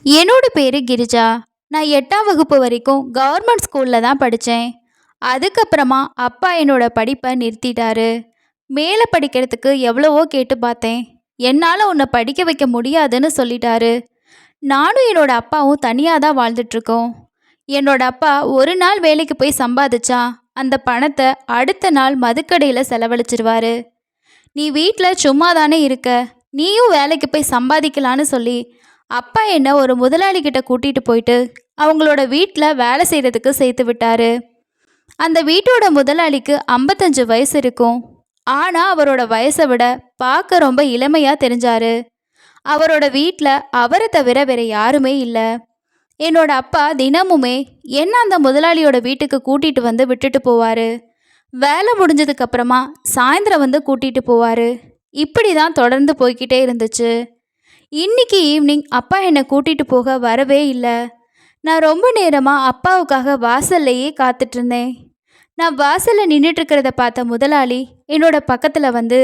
என்னோட பேரு கிரிஜா. நான் 8ஆம் வகுப்பு வரைக்கும் கவர்மெண்ட் ஸ்கூல்ல தான் படித்தேன். அதுக்கப்புறமா அப்பா என்னோட படிப்பை நிறுத்திட்டாரு. மேலே படிக்கிறதுக்கு எவ்வளவோ கேட்டு பார்த்தேன். என்னால் உன்னை படிக்க வைக்க முடியாதுன்னு சொல்லிட்டாரு. நானும் என்னோட அப்பாவும் தனியாக தான் வாழ்ந்துட்டுருக்கோம். என்னோட அப்பா ஒரு நாள் வேலைக்கு போய் சம்பாதிச்சா அந்த பணத்தை அடுத்த நாள் மதுக்கடையில் செலவழிச்சிருவாரு. நீ வீட்டில் சும்மா தானே இருக்க, நீயும் வேலைக்கு போய் சம்பாதிக்கலான்னு சொல்லி அப்பா என்னை ஒரு முதலாளி கிட்ட கூட்டிகிட்டு போயிட்டு அவங்களோட வீட்டில் வேலை செய்கிறதுக்கு சேர்த்து விட்டாரு. அந்த வீட்டோட முதலாளிக்கு 55 வயசு இருக்கும். ஆனால் அவரோட வயசை விட பார்க்க ரொம்ப இளமையாக தெரிஞ்சாரு. அவரோட வீட்டில் அவரை தவிர வேற யாருமே இல்லை. என்னோட அப்பா தினமுமே என்ன அந்த முதலாளியோட வீட்டுக்கு கூட்டிகிட்டு வந்து விட்டுட்டு போவார். வேலை முடிஞ்சதுக்கப்புறமா சாயந்தரம் வந்து கூட்டிகிட்டு போவார். இப்படி தான் தொடர்ந்து போய்கிட்டே இருந்துச்சு. இன்னைக்கு ஈவினிங் அப்பா என்னை கூட்டிகிட்டு போக வரவே இல்லை. நான் ரொம்ப நேரமாக அப்பாவுக்காக வாசல்லையே காத்துட்ருந்தேன். நான் வாசலில் நின்றுட்டுருக்கிறத பார்த்த முதலாளி என்னோட பக்கத்தில் வந்து,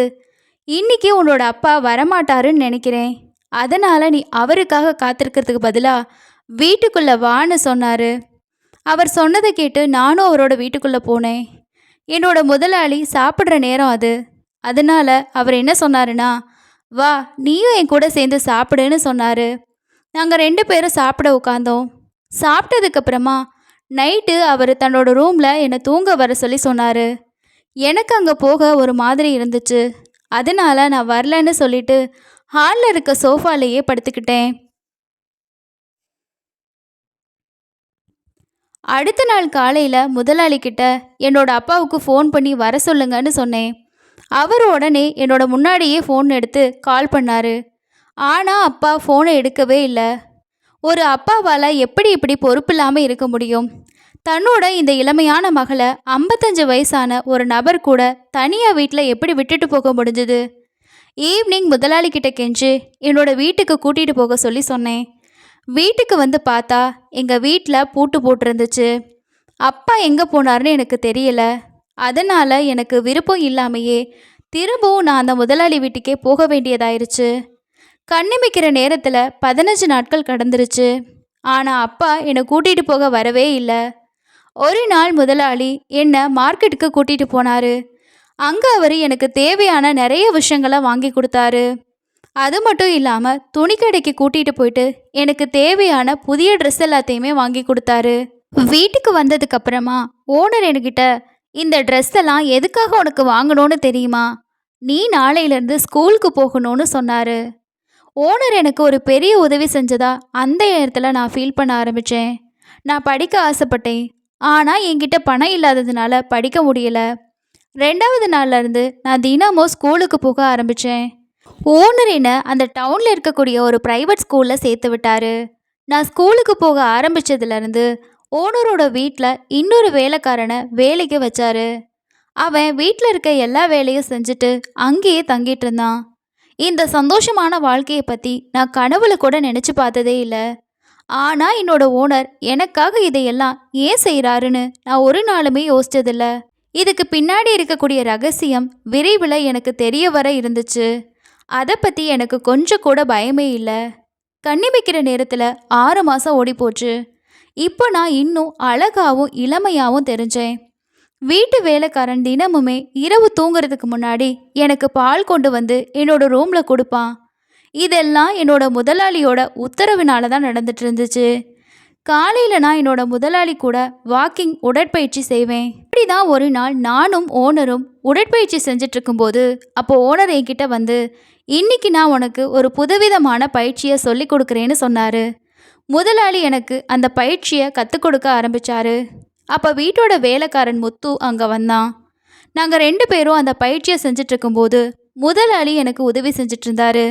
இன்னைக்கு உன்னோட அப்பா வரமாட்டாருன்னு நினைக்கிறேன், அதனால் நீ அவருக்காக காத்திருக்கிறதுக்கு பதிலாக வீட்டுக்குள்ளே வான்னு சொன்னார். அவர் சொன்னதை கேட்டு நானும் அவரோட வீட்டுக்குள்ளே போனேன். என்னோட முதலாளி சாப்பிட்ற நேரம் அது. அதனால் அவர் என்ன சொன்னாருன்னா, வா நீயும் என் கூட சேர்ந்து சாப்பிடுன்னு சொன்னார். நாங்கள் 2 பேரும் சாப்பிட உட்காந்தோம். சாப்பிட்டதுக்கப்புறமா நைட்டு அவர் தன்னோட ரூமில் என்னை தூங்க வர சொல்லி சொன்னார். எனக்கு அங்கே போக ஒரு மாதிரி இருந்துச்சு. அதனால் நான் வரலன்னு சொல்லிட்டு ஹாலில் இருக்க சோஃபாலேயே படுத்துக்கிட்டேன். அடுத்த நாள் காலையில் முதலாளிக்கிட்ட என்னோட அப்பாவுக்கு ஃபோன் பண்ணி வர சொல்லுங்கன்னு சொன்னேன். அவர் உடனே என்னோட முன்னாடியே ஃபோன் எடுத்து கால் பண்ணார். ஆனால் அப்பா ஃபோனை எடுக்கவே இல்லை. ஒரு அப்பாவால் எப்படி இப்படி பொறுப்பு இல்லாமல் இருக்க முடியும்? தன்னோட இந்த இளமையான மகளை 55 வயசான ஒரு நபர் கூட தனியாக வீட்டில் எப்படி விட்டுட்டு போக முடிஞ்சுது? ஈவினிங் முதலாளிக்கிட்ட கெஞ்சு என்னோட வீட்டுக்கு கூட்டிகிட்டு போக சொல்லி சொன்னேன். வீட்டுக்கு வந்து பார்த்தா எங்கள் வீட்டில் பூட்டு போட்டிருந்துச்சு. அப்பா எங்கே போனார்னு எனக்கு தெரியல. அதனால் எனக்கு விருப்பம் இல்லாமையே திரும்பவும் நான் அந்த முதலாளி வீட்டுக்கே போக வேண்டியதாயிருச்சு. கண்ணிமைக்கிற நேரத்தில் 15 நாட்கள் கடந்துருச்சு. ஆனால் அப்பா என்னை கூட்டிகிட்டு போக வரவே இல்லை. ஒரு நாள் முதலாளி என்னை மார்க்கெட்டுக்கு கூட்டிகிட்டு போனார். அங்கே அவர் எனக்கு தேவையான நிறைய விஷயங்களை வாங்கி கொடுத்தாரு. அது மட்டும் இல்லாமல் துணிக்கடைக்கு கூட்டிகிட்டு போயிட்டு எனக்கு தேவையான புதிய ட்ரெஸ் எல்லாத்தையுமே வாங்கி கொடுத்தாரு. வீட்டுக்கு வந்ததுக்கப்புறமா ஓனர் என்கிட்ட, இந்த ட்ரெஸ் எல்லாம் எதுக்காக உனக்கு வாங்கணும்னு தெரியுமா? நீ நாளையிலேருந்து ஸ்கூலுக்கு போகணும்னு சொன்னார். ஓனர் எனக்கு ஒரு பெரிய உதவி செஞ்சதா அந்த நேரத்தில் நான் ஃபீல் பண்ண ஆரம்பித்தேன். நான் படிக்க ஆசைப்பட்டேன். ஆனால் என்கிட்ட பணம் இல்லாததுனால படிக்க முடியல. 2வது நாள்லேருந்து நான் தினமும் ஸ்கூலுக்கு போக ஆரம்பித்தேன். ஓனர் என்னை அந்த டவுனில் இருக்கக்கூடிய ஒரு ப்ரைவேட் ஸ்கூலில் சேர்த்து விட்டார். நான் ஸ்கூலுக்கு போக ஆரம்பித்ததுலேருந்து ஓனரோட வீட்டில் இன்னொரு வேலைக்காரனை வேலைக்கு வச்சாரு. அவன் வீட்டில் இருக்க எல்லா வேலையும் செஞ்சுட்டு அங்கேயே தங்கிட்டு இருந்தான். இந்த சந்தோஷமான வாழ்க்கையை பற்றி நான் கனவுல கூட நினச்சி பார்த்ததே இல்லை. ஆனால் என்னோட ஓனர் எனக்காக இதையெல்லாம் ஏன் செய்கிறாருன்னு நான் ஒரு நாளுமே யோசிச்சதில்லை. இதுக்கு பின்னாடி இருக்கக்கூடிய ரகசியம் விரைவில் எனக்கு தெரிய வர இருந்துச்சு. அதை பற்றி எனக்கு கொஞ்சம் கூட பயமே இல்லை. கண்ணிமைக்கிற நேரத்தில் 6 மாதம் ஓடி போச்சு. இப்போ நான் இன்னும் அழகாகவும் இளமையாகவும் தெரிஞ்சேன். வீட்டு வேலைக்காரன் தினமுமே இரவு தூங்குறதுக்கு முன்னாடி எனக்கு பால் கொண்டு வந்து என்னோட ரூமில் கொடுப்பான். இதெல்லாம் என்னோட முதலாளியோட உத்தரவினால தான் நடந்துட்டு இருந்துச்சு. காலையில் நான் என்னோட முதலாளி கூட வாக்கிங் உடற்பயிற்சி செய்வேன். இப்படி தான் ஒரு நாள் நானும் ஓனரும் உடற்பயிற்சி செஞ்சுட்டு இருக்கும்போது அப்போ ஓனர் என்கிட்ட வந்து, இன்னைக்கு நான் உனக்கு ஒரு புதுவிதமான பயிற்சியை சொல்லி கொடுக்குறேன்னு சொன்னார். முதலாளி எனக்கு அந்த பயிற்சியை கற்றுக் கொடுக்க ஆரம்பித்தார். அப்போ வீட்டோட வேலைக்காரன் முத்து அங்கே வந்தான். நாங்கள் 2 பேரும் அந்த பயிற்சியை செஞ்சிட்ருக்கும்போது முதலாளி எனக்கு உதவி செஞ்சிட்டு இருந்தாரு.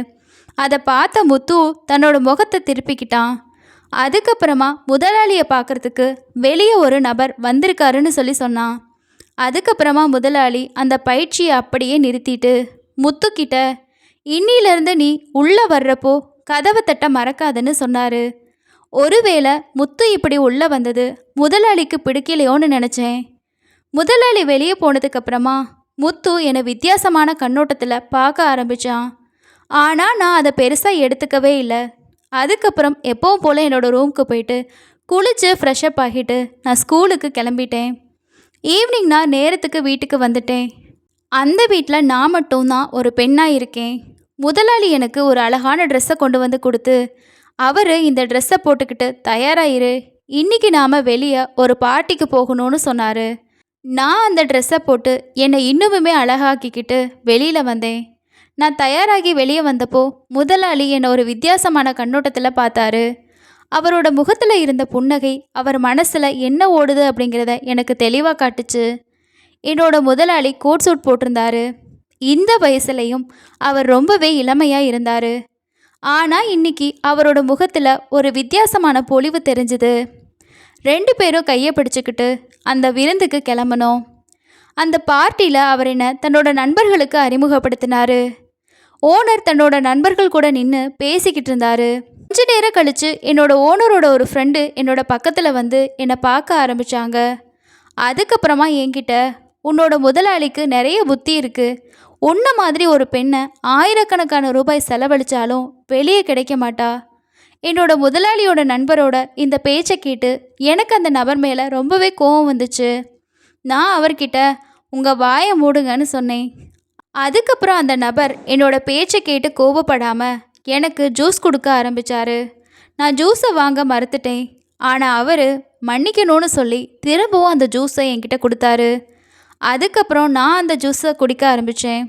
அதை பார்த்த முத்து தன்னோட முகத்தை திருப்பிக்கிட்டான். அதுக்கப்புறமா முதலாளியை பார்க்குறதுக்கு வெளியே ஒரு நபர் வந்திருக்காருன்னு சொல்லி சொன்னான். அதுக்கப்புறமா முதலாளி அந்த பயிற்சியை அப்படியே நிறுத்திட்டு முத்துக்கிட்ட, இன்னிலிருந்து நீ உள்ளே வர்றப்போ கதவை தட்ட மறக்காதுன்னு சொன்னார். ஒருவேளை முத்து இப்படி உள்ளே வந்தது முதலாளிக்கு பிடிக்கலையோன்னு நினச்சேன். முதலாளி வெளியே போனதுக்கப்புறமா முத்து என்னை வித்தியாசமான கண்ணோட்டத்தில் பார்க்க ஆரம்பித்தான். ஆனால் நான் அதை பெருசாக எடுத்துக்கவே இல்லை. அதுக்கப்புறம் எப்பவும் போல் என்னோடய ரூமுக்கு போயிட்டு குளித்து ஃப்ரெஷ்அப் ஆகிட்டு நான் ஸ்கூலுக்கு கிளம்பிட்டேன். ஈவினிங் நான் நேரத்துக்கு வீட்டுக்கு வந்துட்டேன். அந்த வீட்டில் நான் மட்டும்தான் ஒரு பெண்ணாக இருக்கேன். முதலாளி எனக்கு ஒரு அழகான ட்ரெஸ்ஸை கொண்டு வந்து கொடுத்து, அவர் இந்த ட்ரெஸ்ஸை போட்டுக்கிட்டு தயாராகிரு, இன்றைக்கி நாம் வெளியே ஒரு பார்ட்டிக்கு போகணும்னு சொன்னார். நான் அந்த ட்ரெஸ்ஸை போட்டு என்னை இன்னுமுமே அழகாக்கிக்கிட்டு வெளியில் வந்தேன். நான் தயாராகி வெளியே வந்தப்போ முதலாளி என்னை ஒரு வித்தியாசமான கண்ணோட்டத்தில் பார்த்தாரு. அவரோட முகத்தில் இருந்த புன்னகை அவர் மனசில் என்ன ஓடுது அப்படிங்கிறத எனக்கு தெளிவாக காட்டுச்சு. என்னோட முதலாளி கோட் சூட் போட்டிருந்தாரு. இந்த வயசுலையும் அவர் ரொம்பவே இளமையாக இருந்தார். ஆனால் இன்னைக்கு அவரோட முகத்தில் ஒரு வித்தியாசமான பொலிவு தெரிஞ்சுது. 2 பேரும் கையை பிடிச்சிக்கிட்டு அந்த விருந்துக்கு கிளம்பணும். அந்த பார்ட்டியில் அவர் என்ன தன்னோட நண்பர்களுக்கு அறிமுகப்படுத்தினார். ஓனர் தன்னோட நண்பர்கள் கூட நின்று பேசிக்கிட்டு இருந்தார். கொஞ்ச நேரம் கழித்து என்னோட ஓனரோட ஒரு ஃப்ரெண்டு என்னோட பக்கத்தில் வந்து என்னை பார்க்க ஆரம்பித்தாங்க. அதுக்கப்புறமா என்கிட்ட, உன்னோட முதலாளிக்கு நிறைய புத்தி இருக்குது, உன்ன மாதிரி ஒரு பெண்ணை ஆயிரக்கணக்கான ரூபாய் செலவழித்தாலும் வெளியே கிடைக்க மாட்டா. என்னோட முதலாளியோட நண்பரோட இந்த பேச்சை கேட்டு எனக்கு அந்த நபர் மேலே ரொம்பவே கோவம் வந்துச்சு. நான் அவர்கிட்ட உங்கள் வாயை மூடுங்கன்னு சொன்னேன். அதுக்கப்புறம் அந்த நபர் என்னோட பேச்சை கேட்டு கோபப்படாமல் எனக்கு ஜூஸ் கொடுக்க ஆரம்பித்தார். நான் ஜூஸை வாங்க மறுத்துட்டேன். ஆனால் அவர் மன்னிக்கணும்னு சொல்லி திரும்பவும் அந்த ஜூஸை என்கிட்ட கொடுத்தாரு. அதுக்கப்புறம் நான் அந்த ஜூஸை குடிக்க ஆரம்பித்தேன்.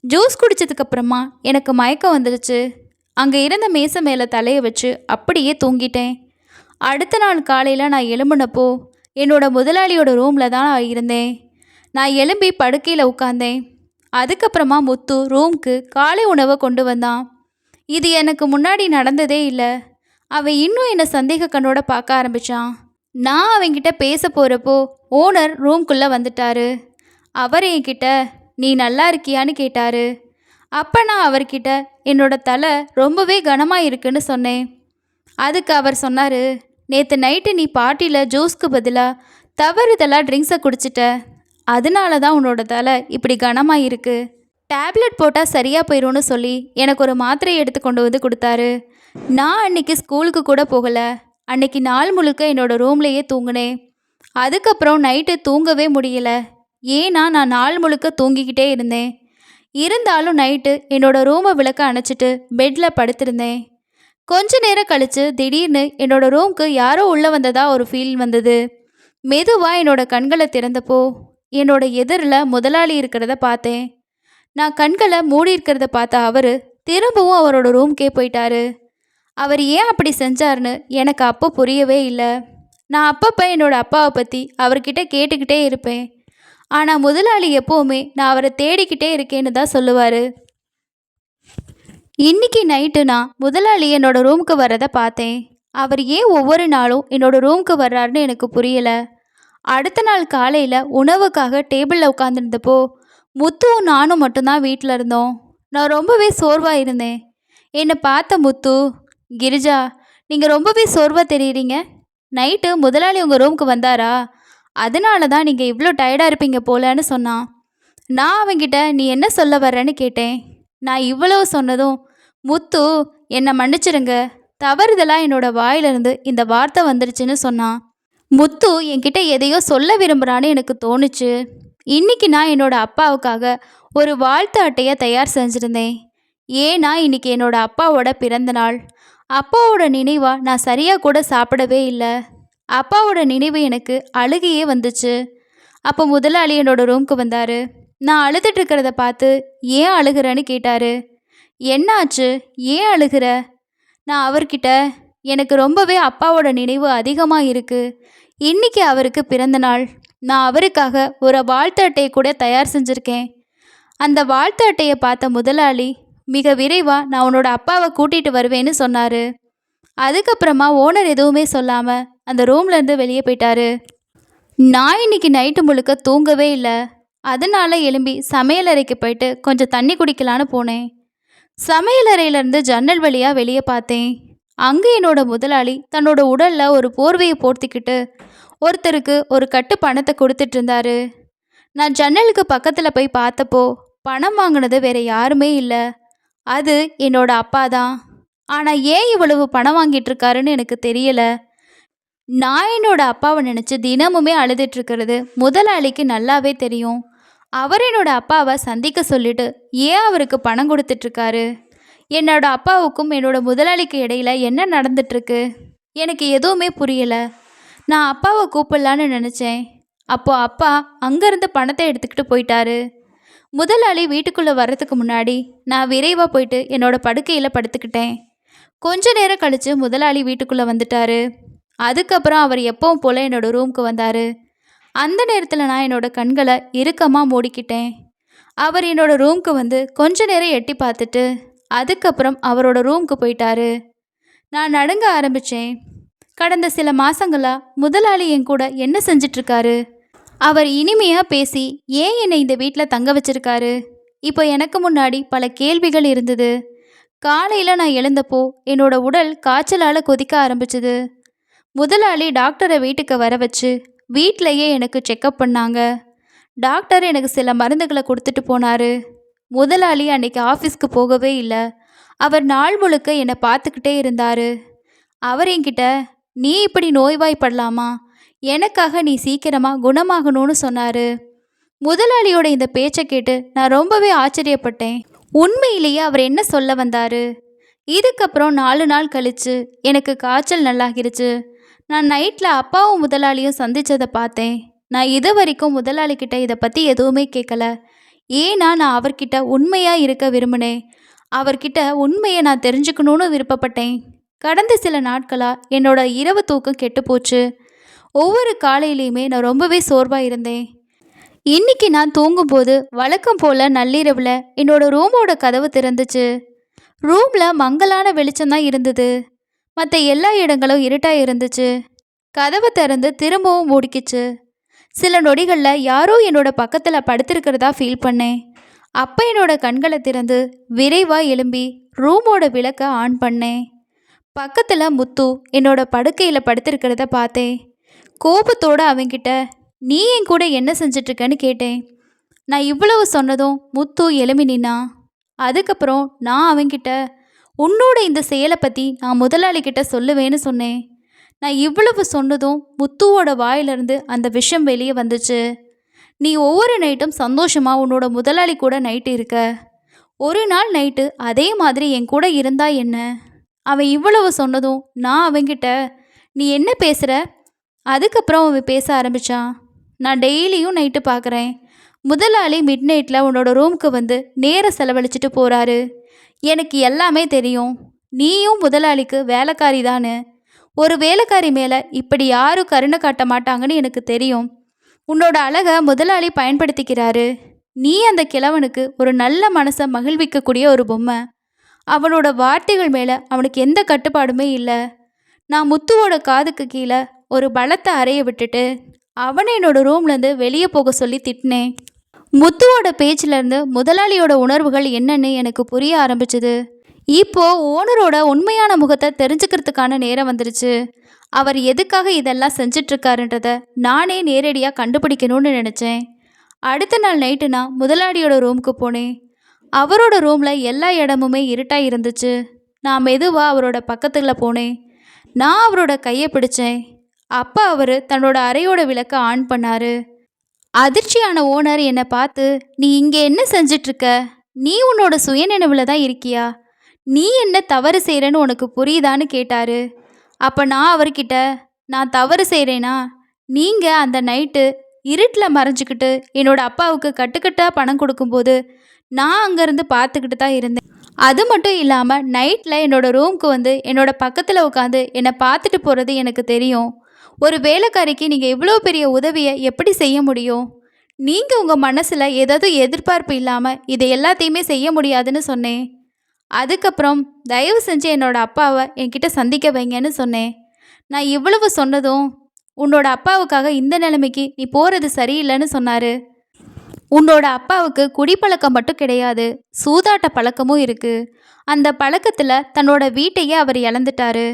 ஜூஸ் குடித்ததுக்கப்புறமா எனக்கு மயக்கம் வந்துடுச்சு. அங்கே இருந்த மேசை மேலே தலையை வச்சு அப்படியே தூங்கிட்டேன். அடுத்த நாள் காலையில் நான் எழும்பினப்போ என்னோட முதலாளியோட ரூமில் தான் நான் இருந்தேன். நான் எழும்பி படுக்கையில் உட்காந்தேன். அதுக்கப்புறமா முத்து ரூமுக்கு காலை உணவை கொண்டு வந்தான். இது எனக்கு முன்னாடி நடந்ததே இல்லை. அவன் இன்னும் என்னை சந்தேக கண்ணோட பார்க்க ஆரம்பித்தான். நான் அவன்கிட்ட பேச போகிறப்போ ஓனர் ரூம்குள்ளே வந்துட்டார். அவர் என்கிட்ட நீ நல்லா இருக்கியான்னு கேட்டார். அப்போ நான் அவர்கிட்ட என்னோட தலை ரொம்பவே கனமாக இருக்குன்னு சொன்னேன். அதுக்கு அவர் சொன்னார், நேற்று நைட்டு நீ பார்ட்டியில் ஜூஸ்க்கு பதிலாக தவறுதலாக ட்ரிங்க்ஸை குடிச்சிட்ட, அதனால தான் உன்னோட தலை இப்படி கனமாக இருக்குது. டேப்லெட் போட்டால் சரியாக போயிடும்னு சொல்லி எனக்கு ஒரு மாத்திரையை எடுத்து கொண்டு வந்து கொடுத்தாரு. நான் அன்றைக்கி ஸ்கூலுக்கு கூட போகலை. அன்றைக்கி நாள் முழுக்க என்னோடய ரூம்லேயே தூங்கினேன். அதுக்கப்புறம் நைட்டு தூங்கவே முடியலை. ஏன்னா நான் நாள் முழுக்க தூங்கிக்கிட்டே இருந்தேன். இருந்தாலும் நைட்டு என்னோடய ரூமை விளக்க அணைச்சிட்டு பெட்டில் படுத்திருந்தேன். கொஞ்ச நேரம் கழித்து திடீர்னு என்னோடய ரூமுக்கு யாரோ உள்ளே வந்ததா ஒரு ஃபீல் வந்தது. மெதுவாக என்னோட கண்களை திறந்தப்போ என்னோட எதிரில் முதலாளி இருக்கிறத பார்த்தேன். நான் கண்களை மூடி இருக்கிறத பார்த்த அவர் திரும்பவும் அவரோட ரூம்க்கே போயிட்டாரு. அவர் ஏன் அப்படி செஞ்சார்னு எனக்கு அப்போ புரியவே இல்லை. நான் அப்பப்போ என்னோடய அப்பாவை பற்றி அவர்கிட்ட கேட்டுக்கிட்டே இருப்பேன். ஆனால் முதலாளி எப்போவுமே நான் அவரை தேடிக்கிட்டே இருக்கேன்னு தான் சொல்லுவார். இன்றைக்கி நைட்டு நான் முதலாளி என்னோடய ரூமுக்கு வர்றதை பார்த்தேன். அவர் ஏன் ஒவ்வொரு நாளும் என்னோடய ரூமுக்கு வர்றாருன்னு எனக்கு புரியலை. அடுத்த நாள் காலையில் உணவுக்காக டேபிளில் உட்காந்துருந்தப்போ முத்துவும் நானும் மட்டும்தான் வீட்டில் இருந்தோம். நான் ரொம்பவே சோர்வாக இருந்தேன். என்னை பார்த்த முத்து, கிரிஜா, நீங்கள் ரொம்பவே சோர்வாக தெரியுறீங்க. நைட்டு முதலாளி உங்கள் ரூமுக்கு வந்தாரா, அதனால தான் நீங்கள் இவ்வளோ டயர்டாக இருப்பீங்க போலன்னு சொன்னான். நான் அவங்கிட்ட நீ என்ன சொல்ல வர்றேன்னு கேட்டேன். நான் இவ்வளவு சொன்னதும் முத்து என்னை மன்னிச்சிருங்க, தவறுதலாக என்னோடய வாயிலிருந்து இந்த வார்த்தை வந்துருச்சுன்னு சொன்னான். முத்து என்கிட்ட எதையோ சொல்ல விரும்புகிறான்னு எனக்கு தோணுச்சு. இன்றைக்கி நான் என்னோடய அப்பாவுக்காக ஒரு வாழ்த்து அட்டையை தயார் செஞ்சுருந்தேன். ஏன்னா இன்றைக்கி என்னோடய அப்பாவோட பிறந்த நாள். அப்பாவோட நினைவாக நான் சரியாக கூட சாப்பிடவே இல்லை. அப்பாவோட நினைவு எனக்கு அழுகையே வந்துச்சு. அப்போ முதலாளி என்னோடய ரூமுக்கு வந்தார். நான் அழுதுட்டுருக்கிறத பார்த்து ஏன் அழுகிறேன்னு கேட்டார். என்னாச்சு, ஏன் அழுகிற? நான் அவர்கிட்ட எனக்கு ரொம்பவே அப்பாவோட நினைவு அதிகமாக இருக்குது. இன்றைக்கி அவருக்கு பிறந்த நாள். நான் அவருக்காக ஒரு வாழ்த்து அட்டையை கூட தயார் செஞ்சுருக்கேன். அந்த வாழ்த்து அட்டையை பார்த்த முதலாளி மிக விரைவாக நான் உன்னோட அப்பாவை கூட்டிகிட்டு வருவேன்னு சொன்னார். அதுக்கப்புறமா ஓனர் எதுவுமே சொல்லாமல் அந்த ரூம்லேருந்து வெளியே போயிட்டாரு. நான் இன்னைக்கு நைட்டு முழுக்க தூங்கவே இல்லை. அதனால் எழும்பி சமையலறைக்கு போயிட்டு கொஞ்சம் தண்ணி குடிக்கலான்னு போனேன். சமையலறையிலேருந்து ஜன்னல் வழியாக வெளியே பார்த்தேன். அங்கே என்னோட முதலாளி தன்னோட உடலில் ஒரு போர்வையை போர்த்திக்கிட்டு ஒருத்தருக்கு ஒரு கட்டு பணத்தை கொடுத்துட்டு இருந்தாரு. நான் ஜன்னலுக்கு பக்கத்தில் போய் பார்த்தப்போ பணம் வாங்கினது வேற யாருமே இல்லை, அது என்னோட அப்பா தான். ஆனால் ஏன் இவ்வளவு பணம் வாங்கிட்டு இருக்காருன்னு எனக்கு தெரியல. நான் என்னோட அப்பாவை நினச்சி தினமுமே அழுதுட்டு இருக்கிறது முதலாளிக்கு நல்லாவே தெரியும். அவர் என்னோட அப்பாவை சந்திக்க சொல்லிட்டு ஏன் அவருக்கு பணம் கொடுத்துட்ருக்காரு? என்னோட அப்பாவுக்கும் என்னோட முதலாளிக்கு இடையில என்ன நடந்துட்டுருக்கு? எனக்கு எதுவுமே புரியல. நான் அப்பாவை கூப்பிடலான்னு நினச்சேன். அப்போ அப்பா அங்கேருந்து பணத்தை எடுத்துக்கிட்டு போயிட்டாரு. முதலாளி வீட்டுக்குள்ளே வர்றதுக்கு முன்னாடி நான் விரைவாக போயிட்டு என்னோட படுக்கையில் படுத்துக்கிட்டேன். கொஞ்ச நேரம் கழித்து முதலாளி வீட்டுக்குள்ளே வந்துட்டாரு. அதுக்கப்புறம் அவர் எப்பவும் போல் என்னோட ரூமுக்கு வந்தார். அந்த நேரத்தில் நான் என்னோட கண்களை இறுக்கமாக மூடிக்கிட்டேன். அவர் என்னோட ரூமுக்கு வந்து கொஞ்ச நேரம் எட்டி பார்த்துட்டு அதுக்கப்புறம் அவரோட ரூமுக்கு போயிட்டாரு. நான் நடுங்க ஆரம்பித்தேன். கடந்த சில மாதங்களாக முதலாளி என் கூட என்ன செஞ்சிட்ருக்காரு? அவர் இனிமையாக பேசி ஏன் என்னை இந்த வீட்டில் தங்க வச்சிருக்காரு? இப்போ எனக்கு முன்னாடி பல கேள்விகள் இருந்தது. காலையில் நான் எழுந்தப்போ என்னோட உடல் காய்ச்சலால் கொதிக்க ஆரம்பிச்சுது. முதலாளி டாக்டரை வீட்டுக்கு வர வச்சு வீட்டிலையே எனக்கு செக்கப் பண்ணாங்க. டாக்டர் எனக்கு சில மருந்துகளை கொடுத்துட்டு போனார். முதலாளி அன்னைக்கு ஆஃபீஸ்க்கு போகவே இல்லை. அவர் நாள் முழுக்க என்னை பார்த்துக்கிட்டே இருந்தார். அவர் என்கிட்ட, நீ இப்படி நோய்வாய்ப்படலாமா? எனக்காக நீ சீக்கிரமாக குணமாகணும்னு சொன்னார். முதலாளியோட இந்த பேச்சை கேட்டு நான் ரொம்பவே ஆச்சரியப்பட்டேன். உண்மையிலேயே அவர் என்ன சொல்ல வந்தார்? இதுக்கப்புறம் 4 நாள் கழித்து எனக்கு காய்ச்சல் நல்லாகிருச்சு. நான் நைட்டில் அப்பாவும் முதலாளியும் சந்தித்ததை பார்த்தேன். நான் இது வரைக்கும் முதலாளிக்கிட்ட இதை பற்றி எதுவுமே கேட்கல. ஏன்னா நான் அவர்கிட்ட உண்மையாக இருக்க விரும்பினேன். அவர்கிட்ட உண்மையை நான் தெரிஞ்சுக்கணும்னு விருப்பப்பட்டேன். கடந்த சில நாட்களாக என்னோட இரவு தூக்கம் கெட்டு போச்சு. ஒவ்வொரு காலையிலையுமே நான் ரொம்பவே சோர்வாக இருந்தேன். இன்றைக்கி நான் தூங்கும்போது வழக்கம் போல் நள்ளிரவில் என்னோட ரூமோட கதவு திறந்துச்சு. ரூமில் மங்கலான வெளிச்சம்தான் இருந்தது. மற்ற எல்லா இடங்களும் இருட்டாக இருந்துச்சு. கதவை திறந்து திரும்பவும் மூடிக்கிச்சு. சில நொடிகளில் யாரோ என்னோட பக்கத்தில் படுத்திருக்கிறதா ஃபீல் பண்ணேன். அப்போ என்னோட கண்களை திறந்து விரைவாக எழும்பி ரூமோட விளக்கை ஆன் பண்ணேன். பக்கத்தில் முத்து என்னோட படுக்கையில் படுத்திருக்கிறத பார்த்தேன். கோபத்தோடு அவன்கிட்ட, நீ என் கூட என்ன செஞ்சிட்ருக்கன்னு கேட்டேன். நான் இவ்வளவு சொன்னதும் முத்து எழும்பி நின்னான். அதுக்கப்புறம் நான் அவன்கிட்ட, உன்னோட இந்த செயலை பற்றி நான் முதலாளிக்கிட்ட சொல்லுவேன்னு சொன்னேன். நான் இவ்வளவு சொன்னதும் முத்துவோட வாயிலிருந்து அந்த விஷயம் வெளியே வந்துச்சு. நீ ஒவ்வொரு நைட்டும் சந்தோஷமாக உன்னோட முதலாளி கூட நைட்டு இருக்க. ஒரு நாள் நைட்டு அதே மாதிரி என் கூட இருந்தா என்ன? அவன் இவ்வளவு சொன்னதும் நான் அவன்கிட்ட, நீ என்ன பேசுகிற? அதுக்கப்புறம் அவன் பேச ஆரம்பித்தான். நான் டெய்லியும் நைட்டு பார்க்குறேன். முதலாளி மிட் நைட்டில் உன்னோட ரூமுக்கு வந்து நேரம் செலவழிச்சிட்டு போகிறாரு. எனக்கு எல்லாமே தெரியும். நீயும் முதலாளிக்கு வேலைக்காரி தானு. ஒரு வேலைக்காரி மேலே இப்படி யாரும் கருணை காட்ட மாட்டாங்கன்னு எனக்கு தெரியும். உன்னோட அழகை முதலாளி பயன்படுத்திக்கிறாரு. நீ அந்த கிழவனுக்கு ஒரு நல்ல மனசை மகிழ்விக்கக்கூடிய ஒரு பொம்மை. அவனோட வார்த்தைகள் மேலே அவனுக்கு எந்த கட்டுப்பாடுமே இல்லை. நான் முத்துவோட காதுக்கு கீழே ஒரு பலத்த அறையை விட்டுட்டு அவனை என்னோட ரூம்லேருந்து வெளியே போக சொல்லி திட்டினேன். முத்துவோட பேச்சிலேருந்து முதலாளியோட உணர்வுகள் என்னன்னு எனக்கு புரிய ஆரம்பிச்சுது. இப்போது ஓனரோட உண்மையான முகத்தை தெரிஞ்சுக்கிறதுக்கான நேரம் வந்துருச்சு. அவர் எதுக்காக இதெல்லாம் செஞ்சிட்ருக்காருன்றத நானே நேரடியாக கண்டுபிடிக்கணும்னு நினச்சேன். அடுத்த நாள் நைட்டு நான் முதலாளியோட ரூமுக்கு போனேன். அவரோட ரூமில் எல்லா இடமுமே இருட்டாக இருந்துச்சு. நான் மெதுவாக அவரோட பக்கத்தில் போனேன். நான் அவரோட கையை பிடிச்சேன். அப்போ அவர் தன்னோட அறையோட விளக்கை ஆன் பண்ணார். அதிர்ச்சியான ஓனர் என்னை பார்த்து, நீ இங்கே என்ன செஞ்சிட்ருக்க? நீ உன்னோட சுயநினைவில் தான் இருக்கியா? நீ என்ன தவறு செய்கிறேன்னு உனக்கு புரியுதான்னு கேட்டார். அப்போ நான் அவர்கிட்ட, நான் தவறு செய்கிறேனா? நீங்கள் அந்த நைட்டு இருட்டில் மறைஞ்சிக்கிட்டு என்னோட அப்பாவுக்கு கட்டுக்கட்டாக பணம் கொடுக்கும்போது நான் அங்கேருந்து பார்த்துக்கிட்டு தான் இருந்தேன். அது மட்டும் இல்லாமல் நைட்டில் என்னோடய ரூமுக்கு வந்து என்னோட பக்கத்தில் உட்காந்து என்னை பார்த்துட்டு போகிறது எனக்கு தெரியும். ஒரு வேலைக்காரிக்கு நீங்கள் இவ்வளோ பெரிய உதவியை எப்படி செய்ய முடியும்? நீங்கள் உங்கள் மனசில் ஏதாவது எதிர்பார்ப்பு இல்லாமல் இதை எல்லாத்தையுமே செய்ய முடியாதுன்னு சொன்னேன். அதுக்கப்புறம் தயவு செஞ்சு என்னோடய அப்பாவை என்கிட்ட சந்திக்க வைங்கன்னு சொன்னேன். நான் இவ்வளவு சொன்னதும், உன்னோட அப்பாவுக்காக இந்த நிலைமைக்கு நீ போகிறது சரியில்லைன்னு சொன்னார். உன்னோட அப்பாவுக்கு குடிப்பழக்கம் மட்டும் கிடையாது, சூதாட்ட பழக்கமும் இருக்குது. அந்த பழக்கத்தில் தன்னோட வீட்டையே அவர் இழந்துட்டாரு.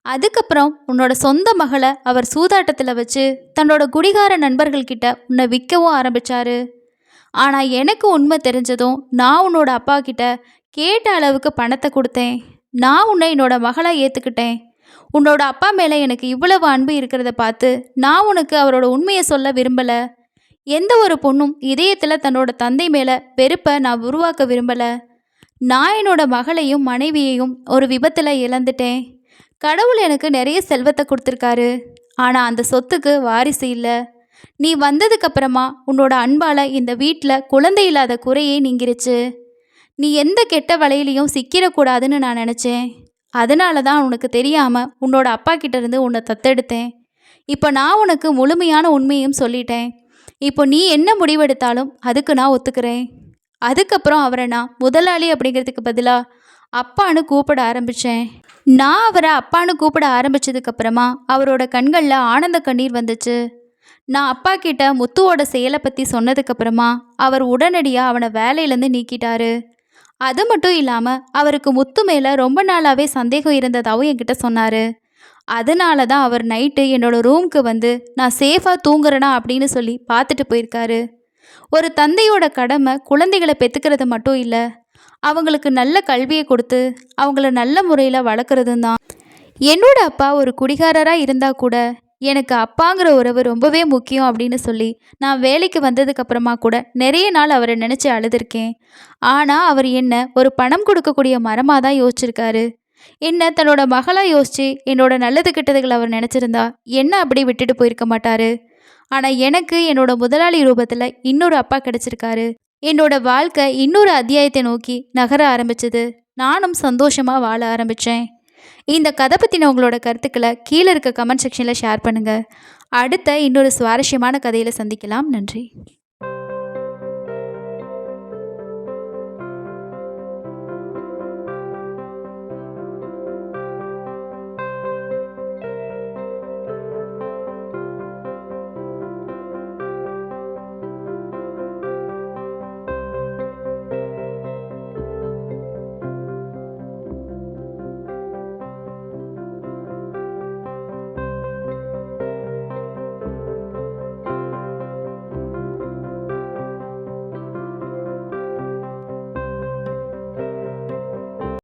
அதுக்கப்புறம் உன்னோட சொந்த மகளை அவர் சூதாட்டத்தில் வச்சு தன்னோட குடிகார நண்பர்கள்கிட்ட உன்னை விற்கவும் ஆரம்பித்தார். ஆனால் எனக்கு உண்மை தெரிஞ்சதும் நான் உன்னோட அப்பா கிட்ட கேட்ட அளவுக்கு பணத்தை கொடுத்தேன். நான் உன்னை என்னோட மகளாக ஏற்றுக்கிட்டேன். உன்னோட அப்பா மேலே எனக்கு இவ்வளவு அன்பு இருக்கிறத பார்த்து நான் உனக்கு அவரோட உண்மையை சொல்ல விரும்பலை. எந்த ஒரு பொண்ணும் இதயத்தில் தன்னோட தந்தை மேலே வெறுப்பை நான் உருவாக்க விரும்பலை. நான் என்னோட மகளையும் மனைவியையும் ஒரு விபத்தில் இழந்துட்டேன். கடவுள் எனக்கு நிறைய செல்வத்தை கொடுத்துருக்காரு. ஆனால் அந்த சொத்துக்கு வாரிசு இல்லை. நீ வந்ததுக்கப்புறமா உன்னோட அன்பால் இந்த வீட்டில் குழந்தை இல்லாத குறையே நீங்கிருச்சு. நீ எந்த கெட்ட வலையிலையும் சிக்கிடக்கூடாதுன்னு நான் நினச்சேன். அதனால தான் உனக்கு தெரியாமல் உன்னோட அப்பா கிட்டேருந்து உன்னை தத்தெடுத்தேன். இப்போ நான் உனக்கு முழுமையான உண்மையும் சொல்லிட்டேன். இப்போ நீ என்ன முடிவெடுத்தாலும் அதுக்கு நான் ஒத்துக்கிறேன். அதுக்கப்புறம் அவரை நான் முதலாளி அப்படிங்கிறதுக்கு பதிலாக அப்பான்னு கூப்பிட ஆரம்பித்தேன். நான் அவரை அப்பான்னு கூப்பிட ஆரம்பித்ததுக்கப்புறமா அவரோட கண்களில் ஆனந்த கண்ணீர் வந்துச்சு. நான் அப்பா கிட்ட முத்துவோட செயலை பற்றி சொன்னதுக்கப்புறமா அவர் உடனடியாக அவனை வேலையிலேருந்து நீக்கிட்டாரு. அது மட்டும் இல்லாமல் அவருக்கு முத்து மேலே ரொம்ப நாளாகவே சந்தேகம் இருந்ததாகவும் என்கிட்ட சொன்னார். அதனால தான் அவர் நைட்டு என்னோடய ரூமுக்கு வந்து நான் சேஃபாக தூங்குறேனா அப்படின்னு சொல்லி பார்த்துட்டு போயிருக்காரு. ஒரு தந்தையோட கடமை குழந்தைகளை பெற்றுக்கிறது மட்டும் இல்லை, அவங்களுக்கு நல்ல கல்வியை கொடுத்து அவங்கள நல்ல முறையில் வளர்க்குறதும் தான். என்னோட அப்பா ஒரு குடிகாரராக இருந்தால் கூட எனக்கு அப்பாங்கிற உறவு ரொம்பவே முக்கியம் அப்படின்னு சொல்லி நான் வேலைக்கு வந்ததுக்கப்புறமா கூட நிறைய நாள் அவரை நினச்சி அழுதுருக்கேன். ஆனால் அவர் என்ன ஒரு பணம் கொடுக்கக்கூடிய மரமாக தான் யோசிச்சிருக்காரு. என்ன தன்னோட மகளாக யோசித்து என்னோட நல்லது கெட்டதுகளை அவர் நினச்சிருந்தா என்ன அப்படி விட்டுட்டு போயிருக்க மாட்டார். ஆனால் எனக்கு என்னோட முதலாளி ரூபத்தில் இன்னொரு அப்பா கிடச்சிருக்காரு. என்னோட வாழ்க்கை இன்னொரு அத்தியாயத்தை நோக்கி நகர ஆரம்பிச்சது. நானும் சந்தோஷமாக வாழ ஆரம்பித்தேன். இந்த கதை பற்றின உங்களோட கருத்துக்களை கீழே இருக்க கமெண்ட் செக்ஷனில் ஷேர் பண்ணுங்கள். அடுத்த இன்னொரு சுவாரஸ்யமான கதையில் சந்திக்கலாம். நன்றி.